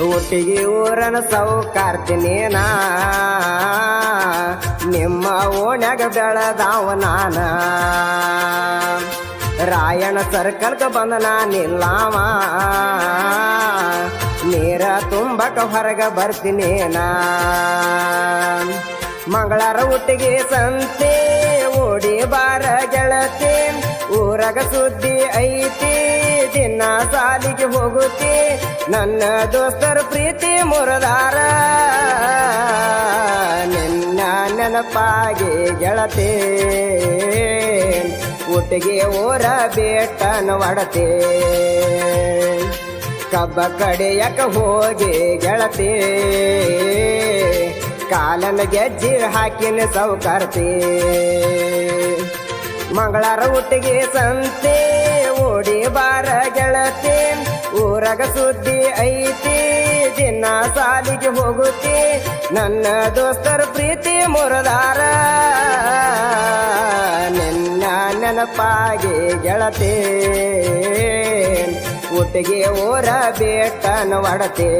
ಒಟ್ಟಿಗೆ ಊರನ ಸೌಕಾರ್ತೀನಿ ನಾ ನಿಮ್ಮ ಓಣ್ಯಾಗ ಬೆಳೆದಾವ ನಾನ ರಾಯಣ ಸರ್ಕಲ್ಕ ಬಂದ ನಾನಿಲ್ಲವ ನೀರ ತುಂಬಕ ಹೊರಗ ಬರ್ತೀನಿ ನಾ ಮಂಗಳಾರ ಒಟ್ಟಿಗೆ ಸಂತೆ ಓಡಿ ಬಾರ ಗೆಳತಿ ಊರಾಗ ಸುದ್ದಿ ಐತಿ ದಿನ ಸಾಲಿಗೆ ಹೋಗುತ್ತಿ ನನ್ನ ದೋಸ್ತರ ಪ್ರೀತಿ ಮುರದಾರ ನಿನ್ನ ನೆನಪಾಗಿ ಗೆಳತಿ ಒಟ್ಟಿಗೆ ಊರ ಬೇಟನ ಒಡತೆ ಕಬ್ಬ ಕಡೆಯಕ ಹೋಗಿ ಗೆಳತಿ ಕಾಲನ ಗೆಜ್ಜಿ ಹಾಕಿನ ಸೌಕರ್ತಿ ಮಂಗಳಾರ ಒಟ್ಟಿಗೆ ಸಂತೆ ಓಡಿ ಬಾರ ಗೆಳತಿ ಊರಾಗ ಸುದ್ದಿ ಐತಿ ದಿನ ಸಾಲಿಗೆ ಹೋಗುತ್ತಿ ನನ್ನ ದೋಸ್ತರ ಪ್ರೀತಿ ಮುರದಾರ ನಿನ್ನ ನೆನಪಾಗಿ ಗೆಳತಿ ಒಟ್ಟಿಗೆ ಊರ ಬೇಟನ ಒಡತೆ